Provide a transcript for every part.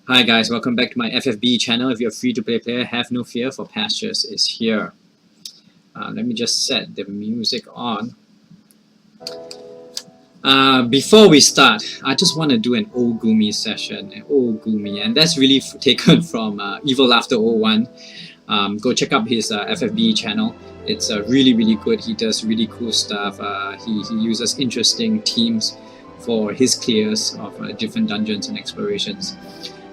Hi guys, welcome back to my FFBE channel. If you're a free-to-play player, have no fear, for Pastures is here. Let me just set the music on. Before we start, I just want to do an Oh GUMI session, an Oh GUMI, and that's really taken from Evil Laughter01. Go check out his FFBE channel. It's really good. He does really cool stuff. He uses interesting teams for his clears of different dungeons and explorations.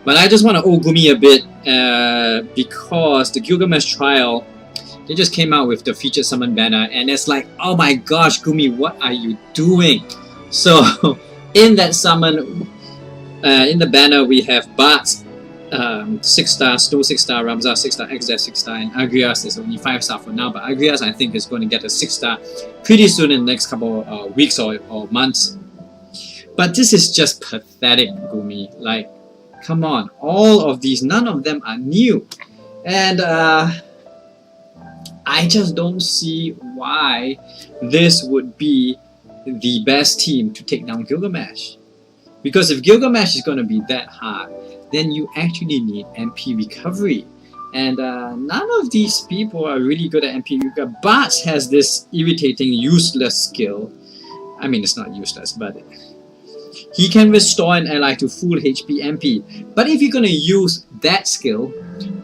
But I just want to Oh GUMI a bit because the Gilgamesh trial, they just came out with the featured summon banner, and it's like, oh my gosh, GUMI, what are you doing? So in that summon, in the banner, we have Bart 6-star, Snow 6-star, Ramza 6-star, Xdeath 6-star, and Agrias is only 5-star for now. But Agrias, I think, is going to get a 6-star pretty soon in the next couple weeks or months. But this is just pathetic, GUMI. Like, come on, all of these, none of them are new. And I just don't see why this would be the best team to take down Gilgamesh. Because if Gilgamesh is going to be that hard, then you actually need MP recovery. And none of these people are really good at MP recovery. Bart has this irritating, useless skill. I mean, it's not useless, but he can restore an ally to full HP MP. But if you're going to use that skill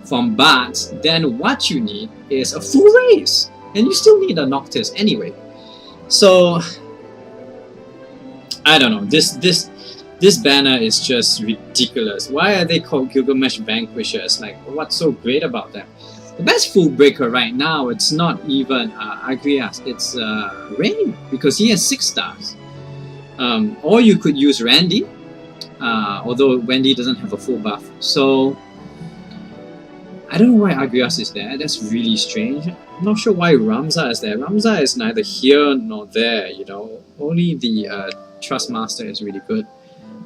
from Bart, then what you need is a full race. And you still need a Noctis anyway. So I don't know, this banner is just ridiculous. Why are they called Gilgamesh Vanquishers? Like, what's so great about them? The best full breaker right now, it's not even Agrias, it's Rain, because he has 6 stars. Or you could use Randy, although Wendy doesn't have a full buff. So I don't know why Agrias is there. That's really strange. I'm not sure why Ramza is there. Ramza is neither here nor there, you know. Only the Trust Master is really good.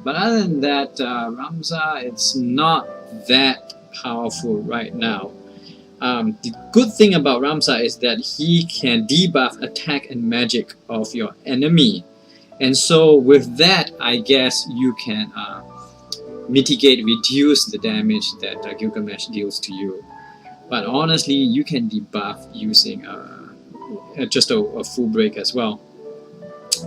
But other than that, Ramza, it's not that powerful right now. The good thing about Ramza is that he can debuff attack and magic of your enemy. And so with that, I guess you can mitigate, reduce the damage that Gilgamesh deals to you. But honestly, you can debuff using just a full break as well.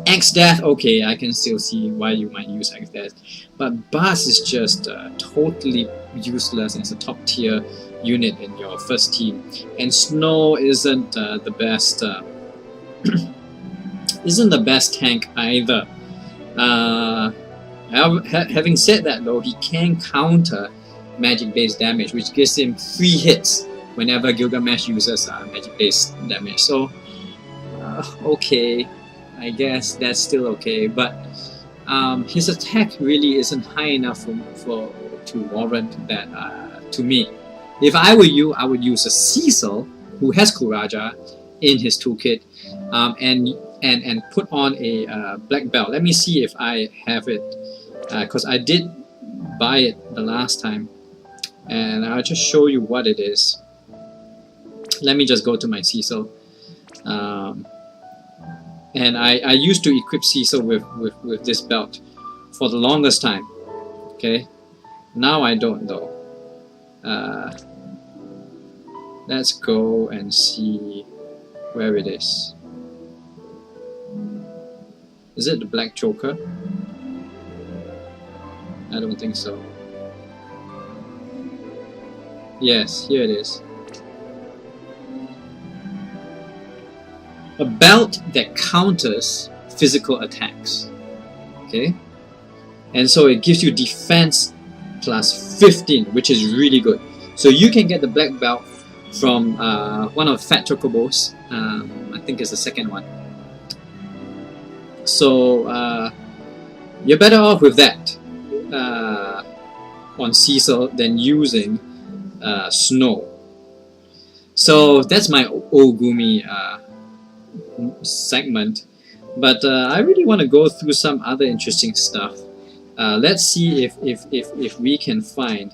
Xdeath, okay, I can still see why you might use Xdeath. But Buzz is just totally useless as a top tier unit in your first team. And Snow isn't the best isn't the best tank either. Having said that though, he can counter magic based damage, which gives him 3 hits whenever Gilgamesh uses magic based damage. So okay, I guess that's still okay, but his attack really isn't high enough to warrant that to me. If I were you, I would use a Cecil who has Kuraja in his toolkit, and put on a black belt. Let me see if I have it, because I did buy it the last time, and I'll just show you what it is. Let me just go to my Cecil, and I used to equip Cecil with this belt for the longest time. Okay, now I don't though. Let's go and see where it is. Is it the Black Joker? I don't think so. Yes, here it is. A belt that counters physical attacks. Okay? And so it gives you defense plus 15, which is really good. So you can get the black belt from one of Fat Chocobos. I think it's the second one. So you're better off with that on Cecil than using Snow. So that's my Oh GUMI segment. But I really want to go through some other interesting stuff. Let's see if we can find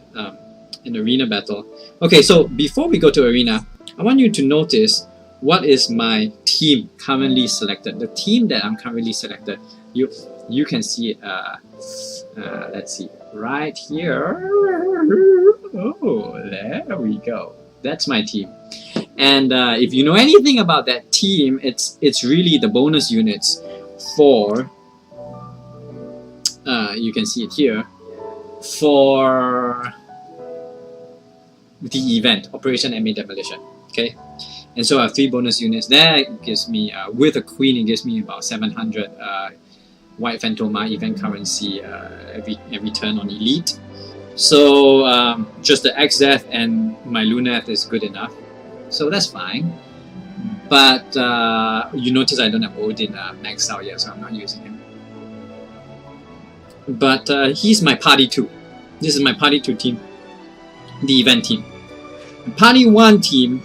an arena battle. Okay, so before we go to arena, I want you to notice what is my team currently selected. The team that I'm currently selected, you can see it. Let's see. right here. Oh, there we go. That's my team. And if you know anything about that team, it's really the bonus units for, you can see it here, for the event, Operation MA Demolition. Okay, and so I have 3 bonus units there. It gives me, with a queen, it gives me about 700 White Phantoma event currency every turn on elite. So just the XZ and my Luneth is good enough. So that's fine. But you notice I don't have Odin maxed out yet, so I'm not using him. But he's my Party 2. This is my Party 2 team, the event team. Party 1 team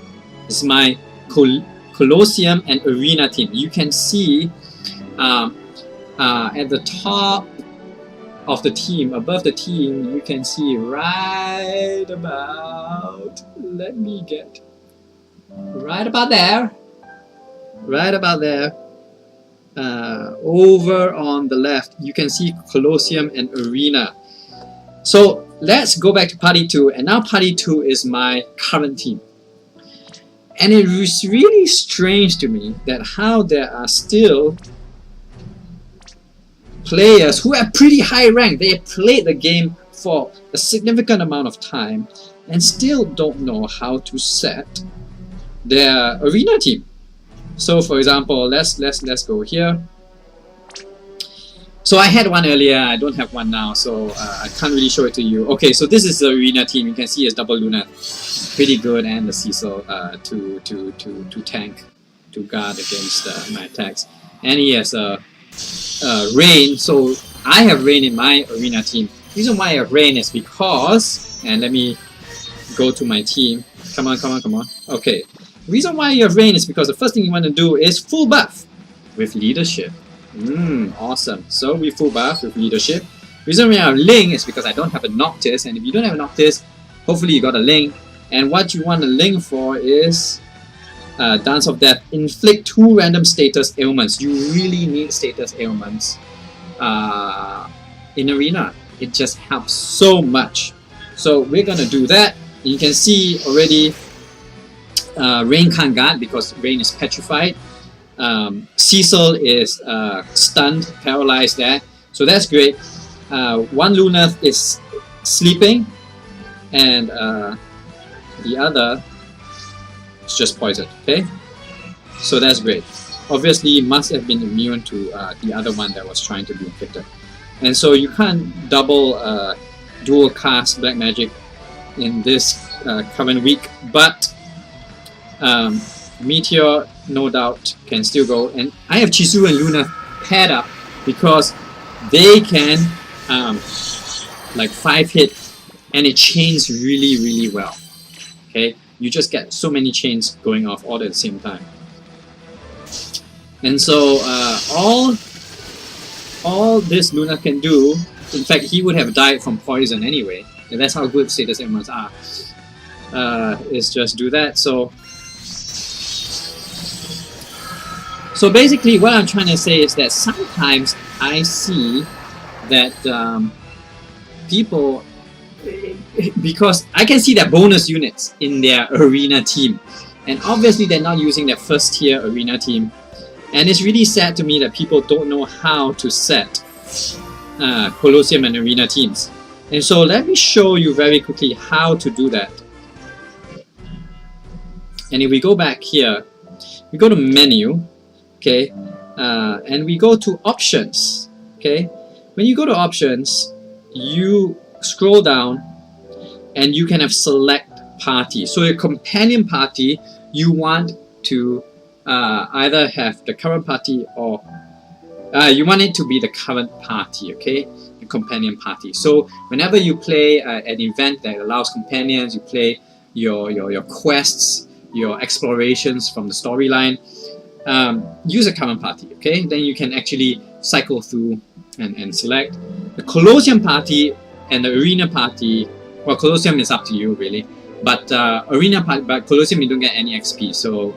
is my Colosseum and Arena team. You can see at the top of the team, above the team, you can see right about, let me get, right about there, over on the left, you can see Colosseum and Arena. So let's go back to Party 2, and now Party 2 is my current team. And it was really strange to me that how there are still players who are pretty high rank. They played the game for a significant amount of time and still don't know how to set their arena team. So for example, let's go here. So I had one earlier, I don't have one now, so I can't really show it to you. Okay, so this is the arena team. You can see it's double Luna, pretty good, and the Cecil to tank, to guard against my attacks. And he has Rain, so I have Rain in my arena team. The reason why I have Rain is because, and let me go to my team. Come on. Okay, the reason why you have Rain is because the first thing you want to do is full buff with leadership. Awesome. So we full buff with leadership. The reason why I have Ling is because I don't have a Noctis, and if you don't have a Noctis, hopefully you got a Ling. And what you want a Ling for is Dance of Death. Inflict 2 random status ailments. You really need status ailments in Arena. It just helps so much. So we're gonna do that. You can see already Rain can't guard because Rain is petrified. Cecil is stunned, paralyzed there. So that's great. One Luneth is sleeping, and the other is just poisoned. Okay, so that's great. Obviously, must have been immune to the other one that was trying to be inflicted. And so you can't double dual cast Black Magic in this current week, but Meteor no doubt can still go. And I have Chisuru and Luna paired up because they can like 5 hit, and it chains really well. Okay, you just get so many chains going off all at the same time. And so all this Luna can do, in fact he would have died from poison anyway, and that's how good status ailments are, is just do that. So basically what I'm trying to say is that sometimes I see that people, because I can see their bonus units in their arena team, and obviously they're not using their first tier arena team, and it's really sad to me that people don't know how to set Colosseum and arena teams. And so let me show you very quickly how to do that. And if we go back here, we go to menu, okay, and we go to options. Okay, when you go to options, you scroll down and you can have select party. So your companion party, you want to either have the current party or you want it to be the current party, okay, the companion party. So whenever you play an event that allows companions, you play your quests, your explorations from the storyline, use a current party, okay? Then you can actually cycle through and select. The Colosseum party and the arena party, well, Colosseum is up to you really, but arena party, but Colosseum you don't get any XP, so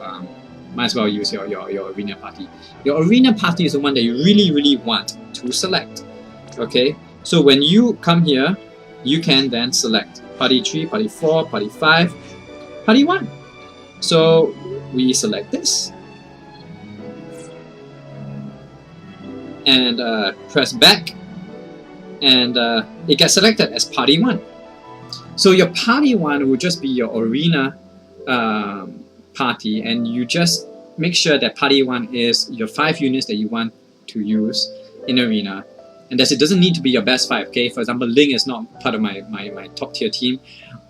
might as well use your arena party. Your arena party is the one that you really want to select, okay? So when you come here, you can then select Party 3, Party 4, Party 5, Party 1. So we select this and press back, and it gets selected as Party 1. So your Party 1 will just be your arena party, and you just make sure that Party 1 is your 5 units that you want to use in arena. And that it doesn't need to be your best 5, okay? For example, Ling is not part of my top tier team.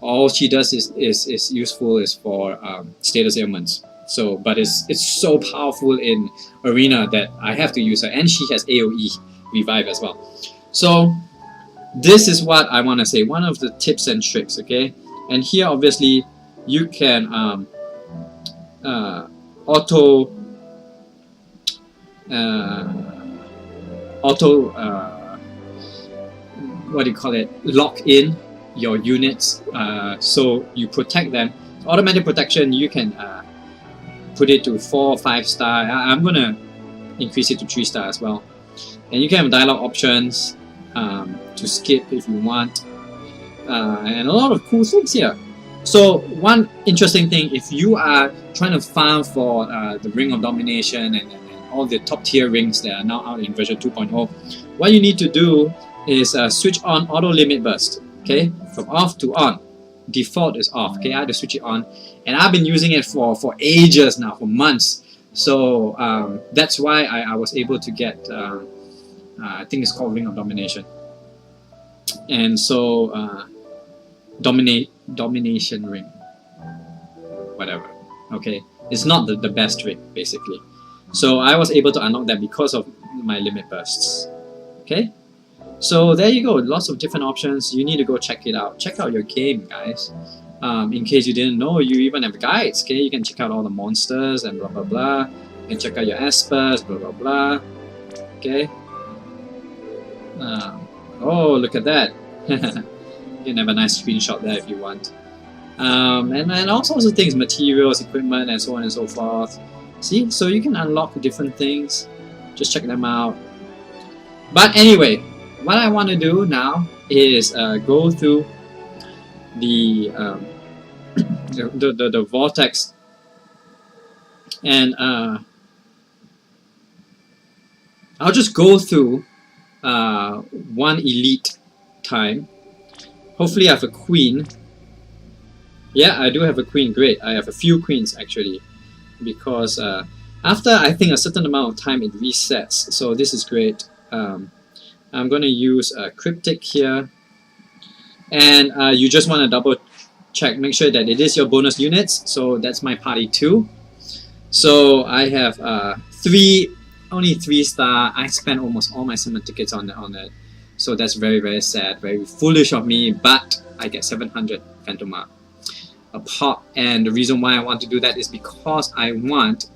All she does is useful is for status ailments. So, but it's so powerful in arena that I have to use her, and she has AoE revive as well. So this is what I want to say, one of the tips and tricks, okay? And here obviously you can auto what do you call it, lock in your units, so you protect them. Automatic protection, you can put it to 4 or 5 star. I'm gonna increase it to 3 star as well. And you can have dialogue options to skip if you want, and a lot of cool things here. So one interesting thing, if you are trying to farm for the Ring of Domination and all the top tier rings that are now out in version 2.0, what you need to do is switch on auto limit burst, okay, from off to on. Default is off, okay, I have to switch it on, and I've been using it for ages now, for months. So that's why I was able to get, I think it's called Ring of Domination. And so domination ring, whatever, okay, it's not the best ring basically. So I was able to unlock that because of my limit bursts, okay. So there you go, lots of different options. You need to go check it out. Check out your game, guys. In case you didn't know, you even have guides, okay? You can check out all the monsters and blah blah blah. You can check out your espers, blah blah blah, okay? Oh, look at that. You can have a nice screenshot there if you want. And all sorts of things, materials, equipment, and so on and so forth. See, so you can unlock different things. Just check them out. But anyway, what I want to do now is go through the the vortex, and I'll just go through one elite time. Hopefully I have a queen. Yeah, I do have a queen. Great. I have a few queens actually, because after I think a certain amount of time it resets. So this is great. I'm going to use a cryptic here, and you just want to double check, make sure that it is your bonus units. So that's my party 2. So I have only 3 star. I spent almost all my summon tickets on it. So that's very, very sad, very foolish of me, but I get 700 Phantoma a pop, and the reason why I want to do that is because I want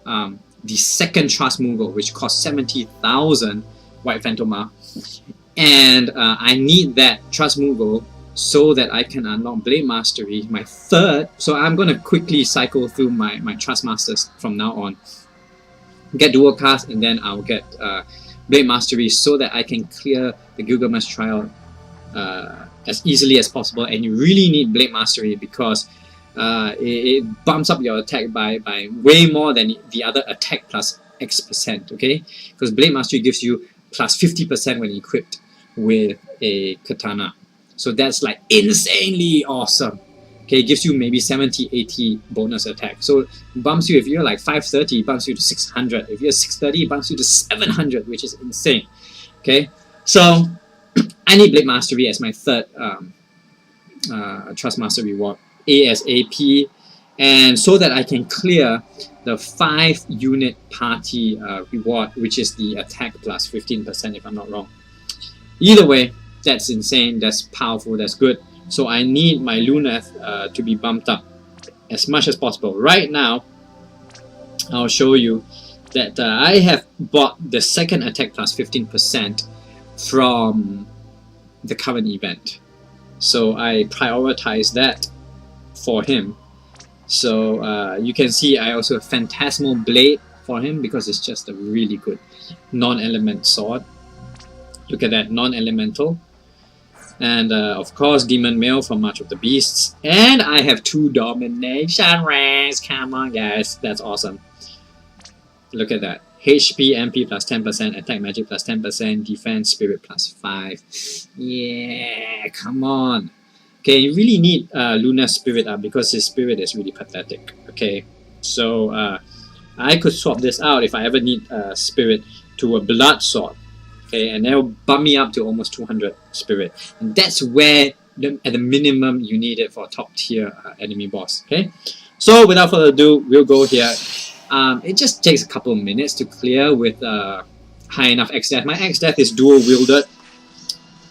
the second Trust Moogle, which costs 70,000 White Phantoma, and I need that Trust Moogle so that I can unlock Blade Mastery, my 3rd. So I'm going to quickly cycle through my Trust Masters from now on, get dual cast, and then I'll get Blade Mastery so that I can clear the Gilgamesh trial as easily as possible. And you really need Blade Mastery because it bumps up your attack by way more than the other attack plus X%, okay? Because Blade Mastery gives you plus 50% when equipped with a katana. So that's like insanely awesome. Okay, it gives you maybe 70, 80 bonus attack. So it bumps you, if you're like 530, it bumps you to 600. If you're 630, it bumps you to 700, which is insane. Okay, so I need Blade Mastery as my 3rd Trust Master reward ASAP, and so that I can clear the 5 unit party reward, which is the attack plus 15% if I'm not wrong. Either way, that's insane, that's powerful, that's good. So I need my Luneth to be bumped up as much as possible. Right now, I'll show you that I have bought the second attack plus 15% from the current event. So I prioritize that for him. So you can see I also have Phantasmal Blade for him because it's just a really good non-element sword. Look at that, non-elemental. And of course, Demon Male from March of the Beasts. And I have 2 Domination ranks. Come on, guys. That's awesome. Look at that. HP, MP plus 10%, attack magic plus 10%, defense spirit plus 5. Yeah, come on. Okay, you really need Luna's spirit up because his spirit is really pathetic. Okay, so I could swap this out if I ever need spirit to a blood sword. Okay, and that will bump me up to almost 200 spirit. And that's where, at the minimum, you need it for a top tier enemy boss. Okay, so without further ado, we'll go here. It just takes a couple of minutes to clear with high enough X-Death. My X-Death is dual wielded,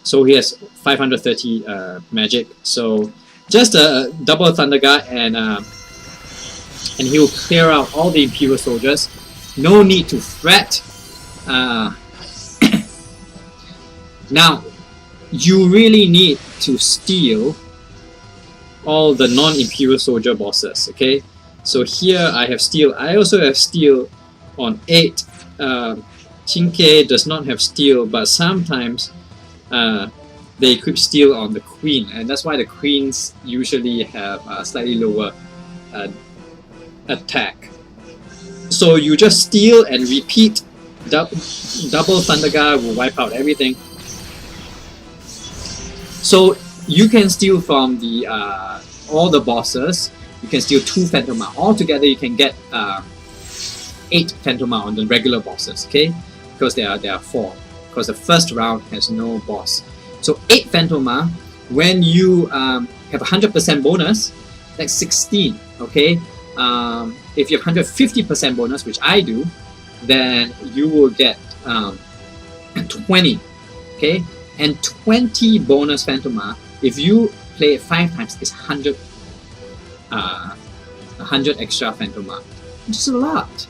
so he has 530 magic. So just a double Thunder Guard, and he will clear out all the Imperial soldiers. No need to fret. Now, you really need to steal all the non-Imperial soldier bosses. Okay. So here I have steel. I also have steel on 8. Chinke does not have steel, but sometimes they equip steel on the queen, and that's why the queens usually have a slightly lower attack. So you just steal and repeat. Double Thunder Guard will wipe out everything. So you can steal from the all the bosses. You can steal 2 Phantoma. Altogether, you can get 8 Phantoma on the regular bosses, okay? Because there are 4. Because the first round has no boss. So 8 Phantoma, when you have a 100% bonus, that's 16, okay? If you have 150% bonus, which I do, then you will get 20, okay? And 20 bonus Phantoma, if you play it 5 times, it's 100 extra Phantoma, which is a lot.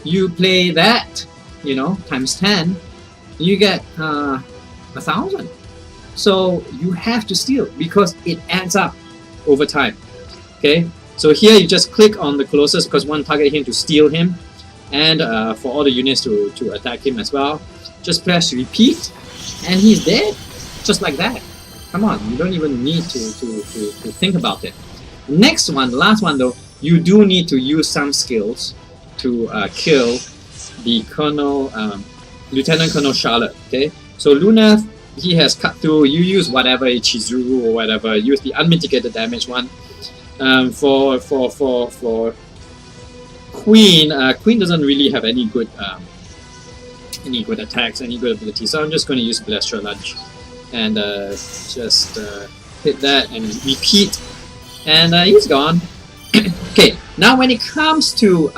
You play that, you know, times 10, you get 1,000. So you have to steal because it adds up over time. Okay, so here you just click on the Colossus because one target him to steal him, and for all the units to attack him as well. Just press repeat, and he's dead, just like that. Come on, you don't even need to think about it. Next one, the last one though, you do need to use some skills to kill the Colonel, Lieutenant Colonel Charlotte. Okay, so Luna, he has cut through. You use whatever Chizuru or whatever. Use the unmitigated damage one. For Queen, Queen doesn't really have any good attacks, any good abilities. So I'm just going to use Celestial Lunge and just hit that and repeat. And he's gone. Okay, now when it comes to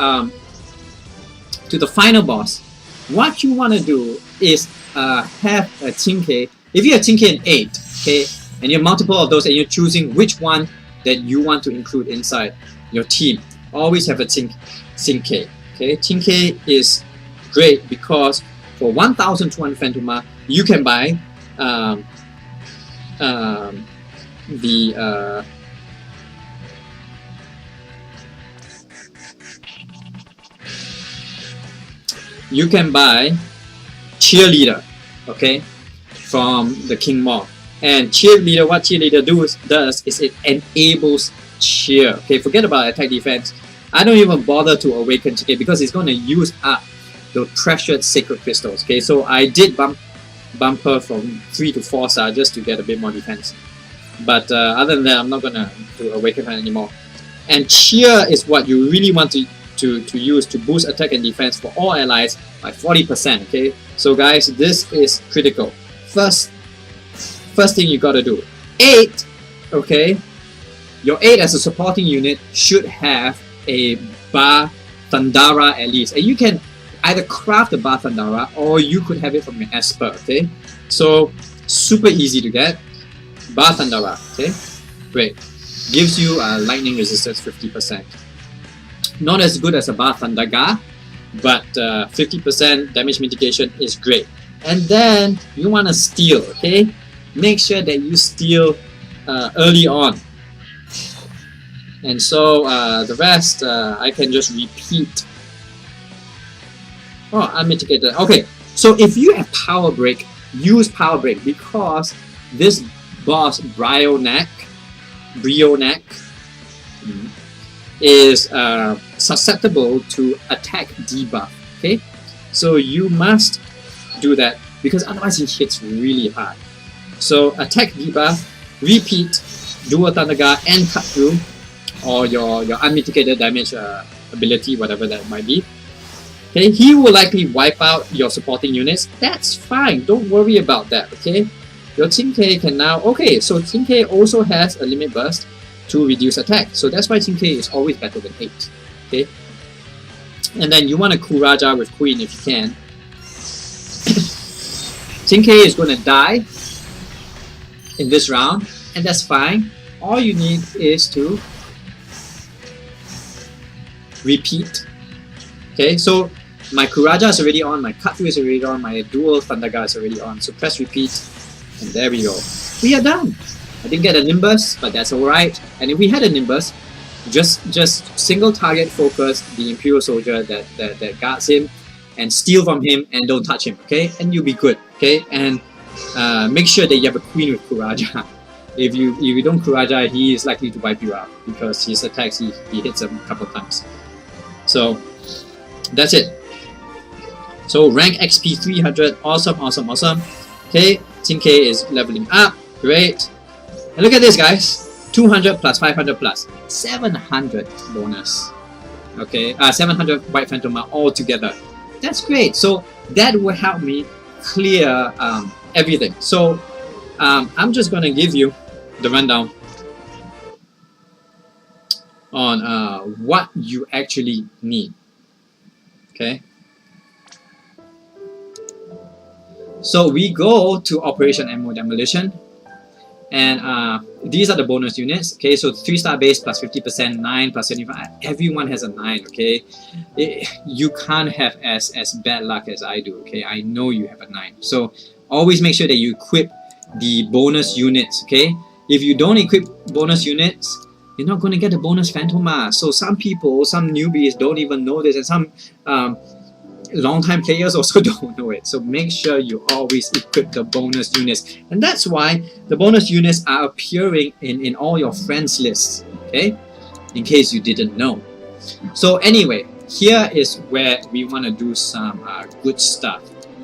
the final boss, what you want to do is have a Chinke. If you have Chinke in 8, okay, and you have multiple of those, and you're choosing which one that you want to include inside your team, always have a Chinke. Okay, Chinke is great because for 1,200 Phantoma, you can buy you can buy Cheerleader, okay, from the King Maw. And Cheerleader, what Cheerleader does is it enables cheer. Okay, forget about attack defense. I don't even bother to awaken Chinke because it's going to use up the treasured sacred crystals. Okay, so I did bump her from 3 to 4 star just to get a bit more defense. But other than that, I'm not going to awaken her anymore. And cheer is what you really want to use to boost attack and defense for all allies by 40%. Okay, so guys, this is critical. First thing you gotta do. 8, okay, your 8 as a supporting unit should have a Bar Thundara at least, and you can either craft the Bar Thundara or you could have it from your Esper. Okay, so super easy to get. Bar Thundara, okay, great, gives you lightning resistance 50%. Not as good as a Bar Thundaga, but 50% damage mitigation is great. And then you want to steal, okay? Make sure that you steal early on. And so the rest, I can just repeat. Oh, unmitigated. Okay, so if you have Power Break, use Power Break because this boss Brionac is susceptible to attack debuff. Okay, so you must do that because otherwise he hits really hard. So attack debuff, repeat, dual Thunder Guard and cut through, or your unmitigated damage ability, whatever that might be. Okay, he will likely wipe out your supporting units. That's fine, don't worry about that. Okay, your Team K can now, okay, so Team K also has a limit burst to reduce attack, so that's why Team K is always better than 8. Okay, and then you want to Kuraja with Queen if you can. Team K is going to die in this round, and that's fine. All you need is to repeat. Okay, so my Kuraja is already on, my Cut-Through is already on, my dual Thunder Guard is already on. So press repeat, and there we go. We are done. I didn't get a Nimbus, but that's alright. And if we had a Nimbus, just single target focus the Imperial Soldier that guards him, and steal from him and don't touch him. Okay, and you'll be good. Okay, and make sure that you have a Queen with Kuraja. If you don't Kuraja, he is likely to wipe you out because his attacks he hits him a couple times. So that's it. So rank XP 300, awesome, awesome, awesome. Okay, Team K is leveling up, great. And look at this, guys, 200 plus 500 plus 700 bonus. Okay, 700 White Phantom all together. That's great. So that will help me clear everything. So I'm just gonna give you the rundown on what you actually need. Okay, so we go to Operation MA Demolition, and these are the bonus units. Okay, so 3-star base plus 50%, 9 plus 75. Everyone has a 9. Okay, you can't have as bad luck as I do. Okay, I know you have a 9. So always make sure that you equip the bonus units. Okay, if you don't equip bonus units, you're not going to get the bonus Phantom Mask. So some people, some newbies don't even know this, and some long-time players also don't know it. So make sure you always equip the bonus units, and that's why the bonus units are appearing in all your friends lists. Okay, in case you didn't know. So anyway, here is where we want to do some good stuff.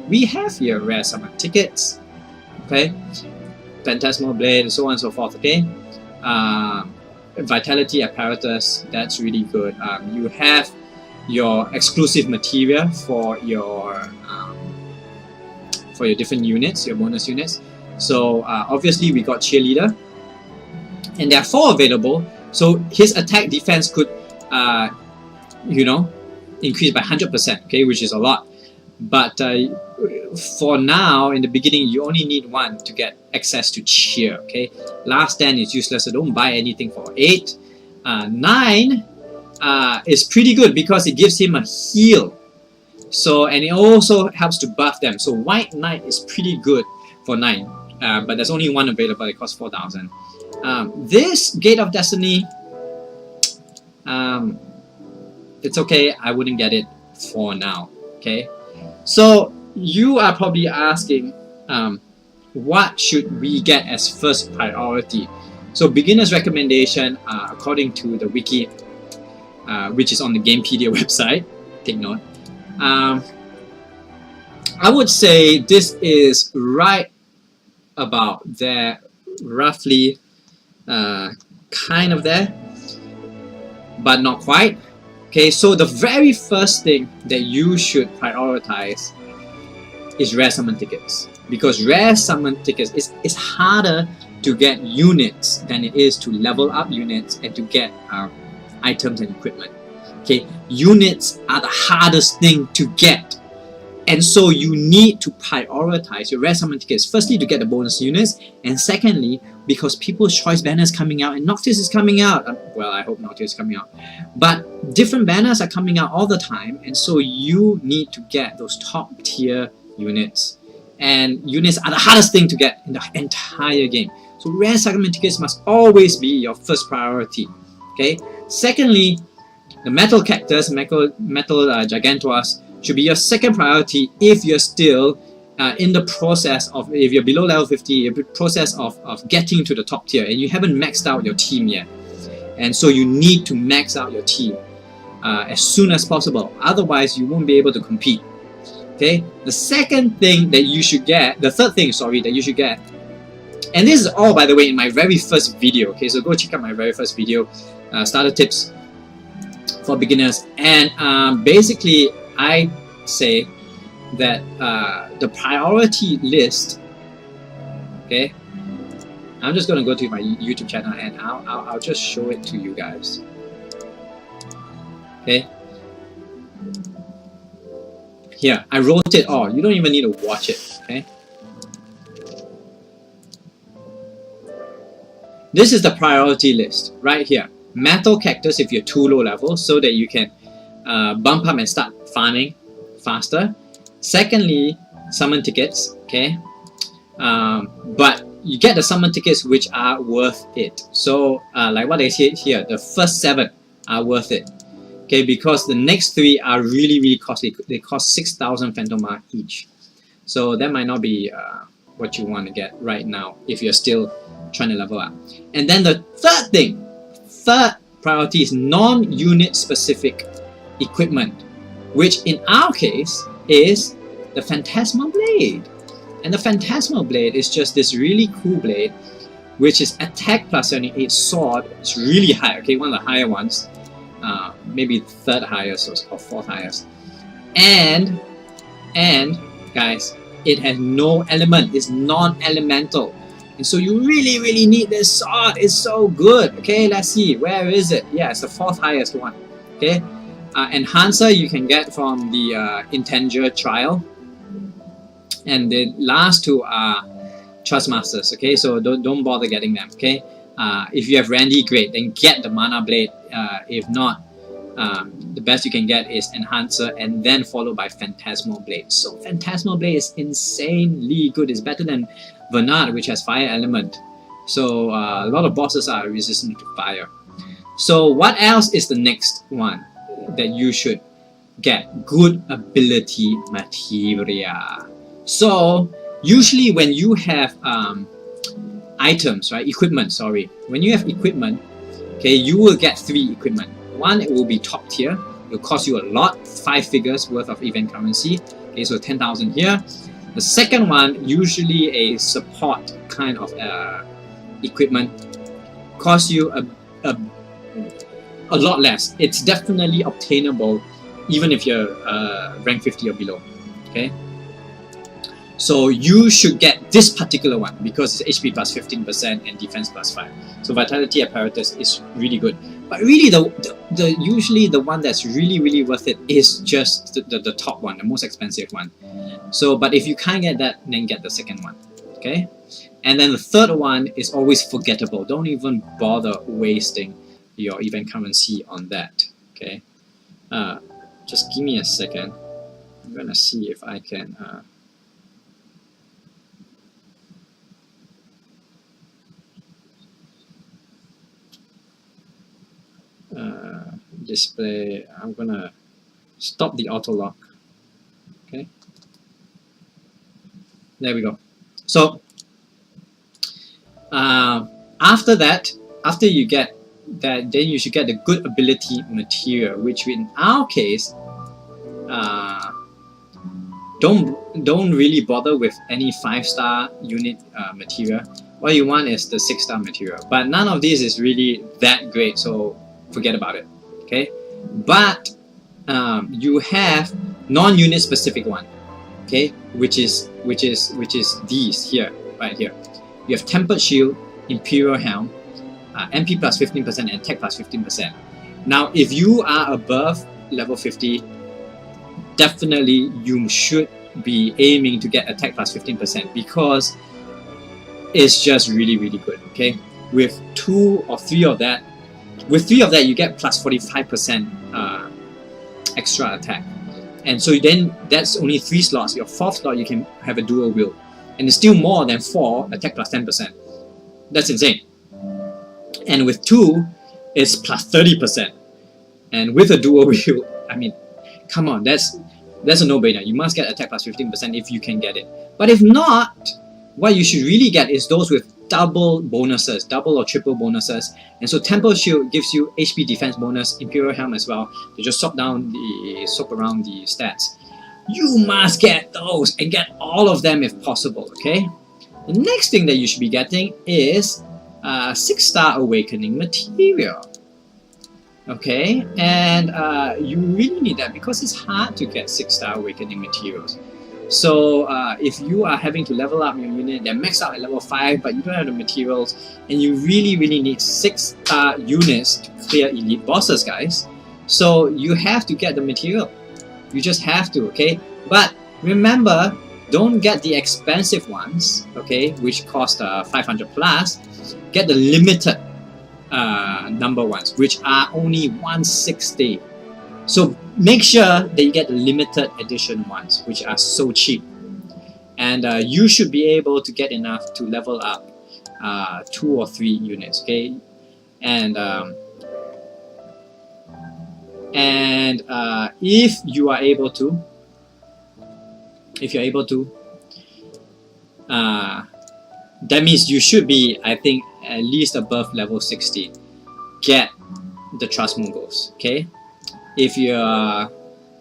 We have here rare summon tickets. Okay, Phantasmal Blade and so on and so forth. Okay, Vitality Apparatus, that's really good. You have your exclusive material for your different units, your bonus units. So obviously we got Cheerleader, and there are 4 available. So his attack defense could, you know, increase by 100%. Okay, which is a lot. But for now, in the beginning, you only need 1 to get access to Cheer. Okay, Last Stand is useless, so don't buy anything for 8. 9 is pretty good because it gives him a heal. So, and it also helps to buff them. So White Knight is pretty good for 9. But there's only 1 available. It costs 4,000. This Gate of Destiny, it's okay. I wouldn't get it for now. Okay. So you are probably asking, what should we get as first priority? So beginner's recommendation, according to the wiki, which is on the Gamepedia website, take note. I would say this is right about there, roughly, kind of there, but not quite. Okay, so the very first thing that you should prioritize is rare summon tickets, because rare summon tickets is harder to get units than it is to level up units and to get items and equipment. Okay, units are the hardest thing to get, and so you need to prioritize your rare summon tickets, firstly to get the bonus units, and secondly because People's Choice banner is coming out and Noctis is coming out. Well, I hope Noctis is coming out, but different banners are coming out all the time, and so you need to get those top tier units, and units are the hardest thing to get in the entire game. So rare summon tickets must always be your first priority. Okay. Secondly, the metal cactus, metal gigantuas should be your second priority if you're still in the process of, if you're below level 50, the process of getting to the top tier and you haven't maxed out your team yet. And so you need to max out your team as soon as possible. Otherwise, you won't be able to compete. Okay? The second thing that you should get, the third thing, sorry, that you should get, and this is all, by the way, in my very first video. Okay, so go check out my very first video, starter tips for beginners. And basically, I say that the priority list, okay, I'm just going to go to my YouTube channel and I'll just show it to you guys. Okay, here I wrote it all. You don't even need to watch it. Okay, this is the priority list right here. Metal cactus if you're too low level, so that you can bump up and start farming faster. Secondly, summon tickets, okay? But you get the summon tickets which are worth it. So, like what I said here, the first 7 are worth it, okay? Because the next 3 are really, really costly. They cost 6,000 Phantom Mark each. So that might not be what you want to get right now if you're still trying to level up. And then the third priority is non-unit specific equipment, which in our case is the Phantasmal Blade. And the Phantasmal Blade is just this really cool blade, which is attack plus 78 sword. It's really high, okay, one of the higher ones, maybe third highest or fourth highest. And guys, it has no element, it's non-elemental. And so you really, really need this sword. It's so good. Okay, let's see, where is it? Yeah, it's the 4th highest one. Okay, Enhancer you can get from the Intenger trial, and the last 2 are Trust Masters. Okay, so don't bother getting them. Okay, if you have Randy, great, then get the Mana Blade. If not, the best you can get is Enhancer and then followed by Phantasmal Blade. So Phantasmal Blade is insanely good. It's better than Vernard, which has fire element. So a lot of bosses are resistant to fire. So what else is the next one that you should get? Good ability materia. So usually when you have items, right, equipment, sorry, when you have equipment, okay, you will get 3 equipment. One, it will be top tier. It will cost you a lot, 5 figures worth of event currency. Okay, so 10,000 here. The second one, usually a support kind of equipment, costs you a lot less. It's definitely obtainable even if you're rank 50 or below. Okay, so you should get this particular one because it's HP plus 15% and defense plus 5. So Vitality Apparatus is really good. But really, usually the one that's really, really worth it is just the top one, the most expensive one. So, but if you can't get that, then get the second one. Okay, and then the third one is always forgettable. Don't even bother wasting your event currency on that. Okay, just give me a second. I'm gonna see if I can. Display. I'm gonna stop the auto lock. Okay, there we go. So after that, after you get that, then you should get the good ability material, which in our case, don't really bother with any 5-star unit material. What you want is the 6-star material, but none of these is really that great, so forget about it. Okay, but you have non-unit specific one, okay, which is these here, right here. You have Tempered Shield, Imperial Helm, MP plus 15% and Tech plus 15%. Now, if you are above level 50, definitely you should be aiming to get Attack plus 15% because it's just really, really good. Okay, with 2 or 3 of that. With 3 of that, you get plus 45% extra attack. And so then that's only 3 slots. Your 4th slot, you can have a dual wield. And it's still more than 4 attack plus 10%. That's insane. And with 2, it's plus 30%. And with a dual wield, I mean, come on, that's That's a no-brainer. You must get attack plus 15% if you can get it. But if not, what you should really get is those with double bonuses, double or triple bonuses. And so Temple Shield gives you HP defense bonus, Imperial Helm as well. To just swap around the stats. You must get those and get all of them if possible, okay? The next thing that you should be getting is 6-star Awakening material. Okay, and you really need that because it's hard to get 6-star Awakening materials. So if you are having to level up your unit, they're maxed out at level 5, but you don't have the materials, and you really need 6-star units to clear elite bosses, guys. So you have to get the material. You just have to, okay? But remember, don't get the expensive ones, okay, which cost 500 plus. Get the limited number ones, which are only 160. So make sure that you get the limited edition ones, which are so cheap. And you should be able to get enough to level up 2 or 3 units, okay? And if you are able to, that means you should be, I think, at least above level 60. Get the Trust Mongols, okay? If you're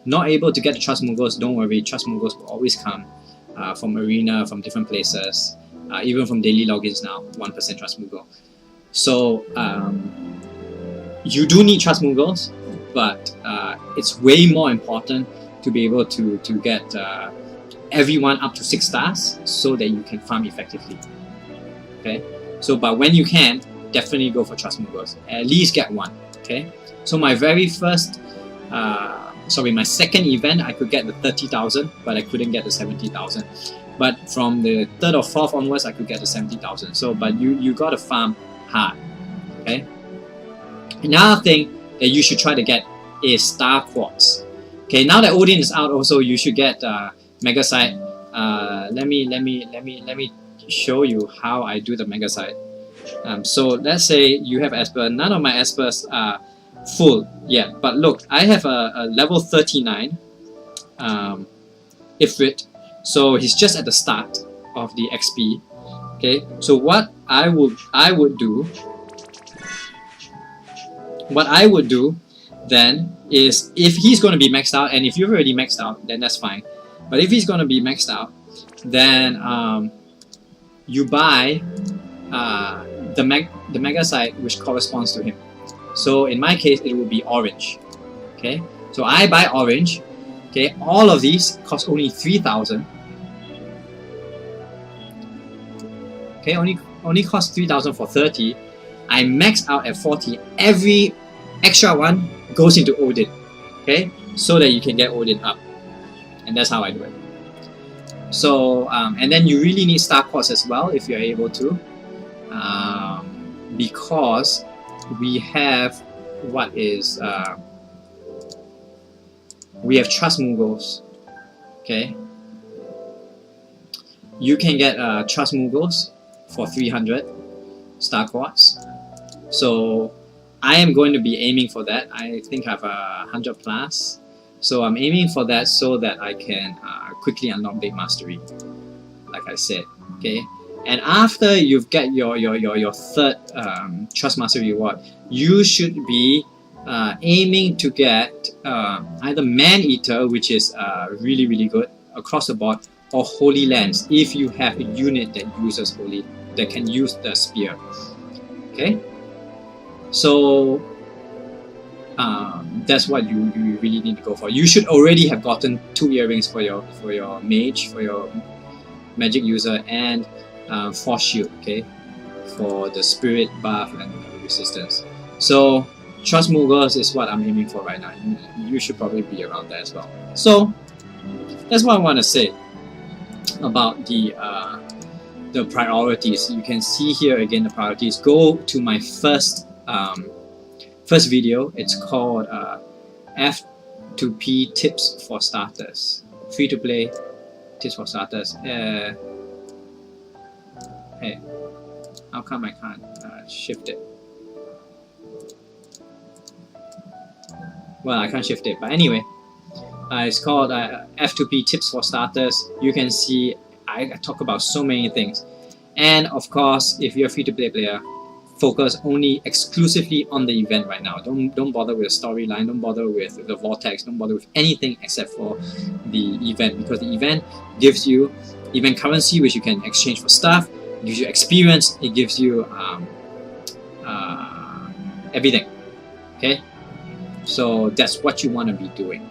not able to get the Trust Mongols, don't worry, Trust Mongols will always come from Arena, from different places, even from daily logins now, 1% Trust Mongol. So you do need Trust Mongols, but it's way more important to be able to get everyone up to 6 stars so that you can farm effectively. Okay, so but when you can, definitely go for Trust Mongols. At least get one. Okay, so my very first, my second event, I could get the 30,000, but I couldn't get the 70,000. But from the 3rd or 4th onwards, I could get the 70,000. So, but you gotta farm hard. Okay. Another thing that you should try to get is Star Quartz. Okay, now that Odin is out, also you should get Mega Site. Let me show you how I do the Mega Site. So let's say you have Esper. None of my Espers are full yet, but look, I have a level 39 Ifrit, so he's just at the start of the XP. Okay, so what I would do then is, if he's going to be maxed out, and if you've already maxed out, then that's fine. But if he's going to be maxed out, then you buy the Mega Site which corresponds to him. So in my case, it will be orange. Okay, so I buy orange. Okay, all of these cost only 3,000. Okay, only cost 3,000 for 30. I max out at 40. Every extra one goes into Odin. Okay, so that you can get Odin up, and that's how I do it. So and then you really need Star Quartz as well if you're able to, because we have we have Trust Mongols. Okay, you can get Trust Mongols for 300 Star Quartz. So I am going to be aiming for that. I think I have 100 plus. So I'm aiming for that so that I can quickly unlock Blade Mastery, like I said. Okay, and after you've got your 3rd Trust Mastery reward, you should be aiming to get either Man Eater, which is really good across the board, or Holy Lance if you have a unit that uses that can use the spear. Okay, so that's what you really need to go for. You should already have gotten 2 earrings for your mage, for your magic user, and Force Shield, okay, for the spirit buff and resistance. So Trust Mongols is what I'm aiming for right now. You should probably be around there as well. So that's what I want to say about the priorities. You can see here again the priorities. Go to my first video. It's called F2P Tips for Starters. Free to play tips for starters. Hey, how come I can't shift it? Well, I can't shift it, but anyway, It's called F2P Tips for Starters. You can see I talk about so many things. And of course, if you're a free-to-play player, focus only exclusively on the event right now. Don't bother with the storyline, don't bother with the vortex, don't bother with anything except for the event, because the event gives you event currency which you can exchange for stuff, it gives you experience, it gives you everything. Okay? So that's what you want to be doing.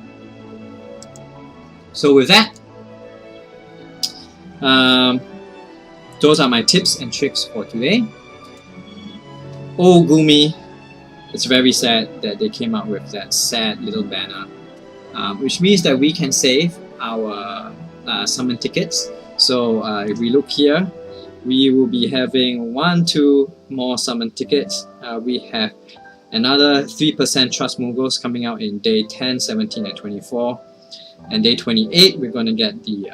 So with that, those are my tips and tricks for today. Oh GUMI, it's very sad that they came out with that sad little banner, which means that we can save our summon tickets. So if we look here, we will be having 2 more summon tickets. We have another 3% Trust Moguls coming out in day 10, 17 and 24. And day 28 we're going to get the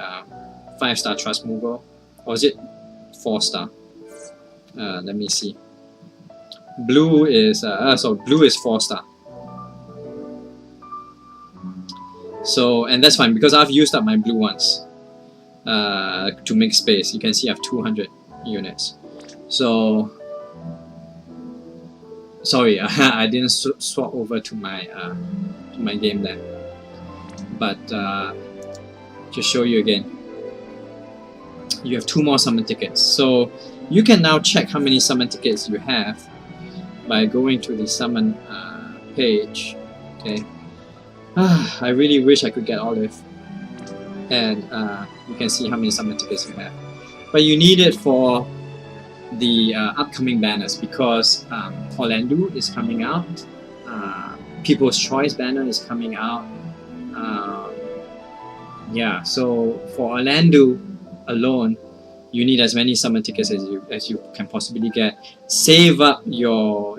5-star Trust Mogul. Or is it 4-star? Let me see. Blue is blue is 4-star. So, and that's fine because I've used up my blue ones to make space. You can see I have 200 units. So sorry, I didn't swap over to my game there. But just show you again. You have 2 more summon tickets. So you can now check how many summon tickets you have by going to the summon page. Okay. I really wish I could get Olive, and you can see how many summon tickets you have. But you need it for the upcoming banners because Orlando is coming out. People's Choice banner is coming out. Yeah, so for Orlando alone, you need as many summon tickets as you can possibly get. Save up your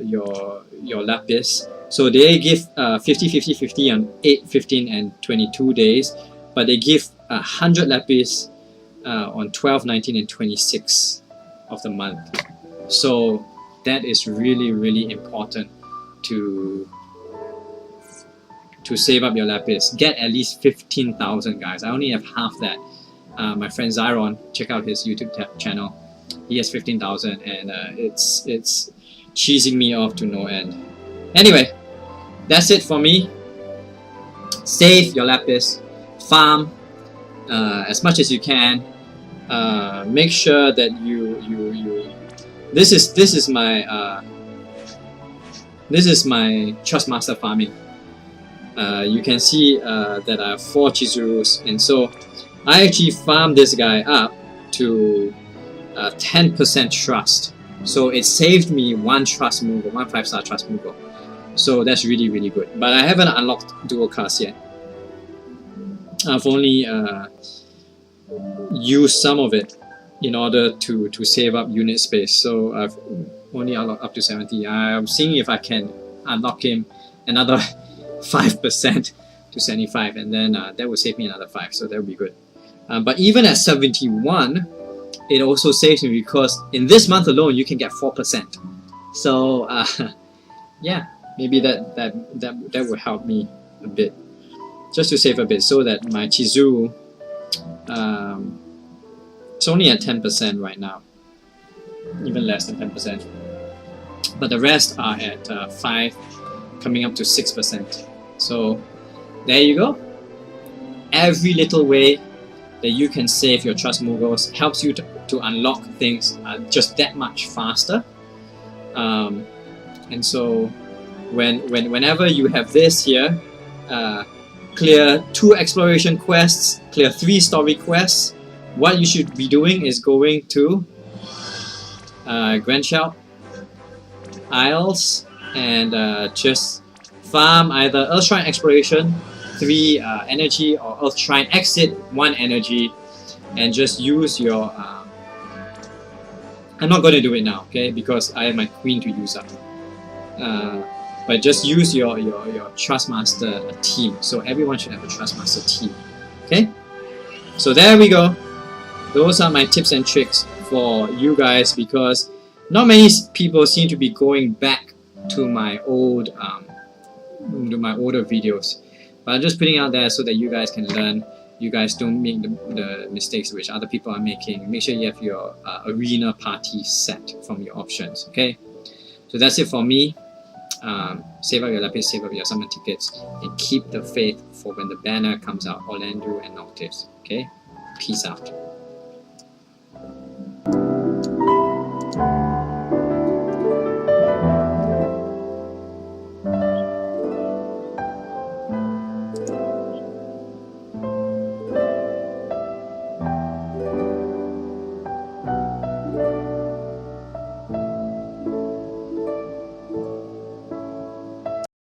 lapis. So they give 50, 50, 50 on 8, 15 and 22 days, but they give 100 lapis on 12, 19 and 26 of the month. So that is really, really important to save up your lapis. Get at least 15,000, guys. I only have half that. My friend Zyron, check out his YouTube channel. He has 15,000 and it's cheesing me off to no end. Anyway, that's it for me. Save your lapis, farm as much as you can. Make sure that this is my Trust Master farming. You can see that I have 4 Chizurus, and so I actually farmed this guy up to 10% trust. So it saved me 1 Trust Mogul, 1 5-star Trust Mogul. So that's really, really good. But I haven't unlocked dual cast yet. I've only used some of it in order to save up unit space. So I've only unlocked up to 70. I'm seeing if I can unlock him another 5% to 75, and then that will save me another 5, so that would be good. But even at 71, it also saves me because in this month alone you can get 4%. So yeah, maybe that will help me a bit, just to save a bit, so that my Chizuru it's only at 10% right now, even less than 10%. But the rest are at 5, coming up to 6%. So there you go. Every little way that you can save your Trust Moguls helps you to unlock things just that much faster. And so whenever you have this here, clear 2 exploration quests, clear 3 story quests, what you should be doing is going to Grand Shout Isles and just farm either Earth Shrine Exploration, 3 energy, or Earth Shrine Exit, 1 energy, and just use your I'm not going to do it now, okay, because I have my queen to use up. But just use your Trust Master team. So everyone should have a Trust Master team. Okay? So there we go. Those are my tips and tricks for you guys, because not many people seem to be going back to my old to my older videos. But I'm just putting it out there so that you guys can learn. You guys don't make the mistakes which other people are making. Make sure you have your arena party set from your options. Okay, so that's it for me. Save up your lapis, save up your summon tickets, and keep the faith for when the banner comes out, Orlando and Noctives. Okay, peace out.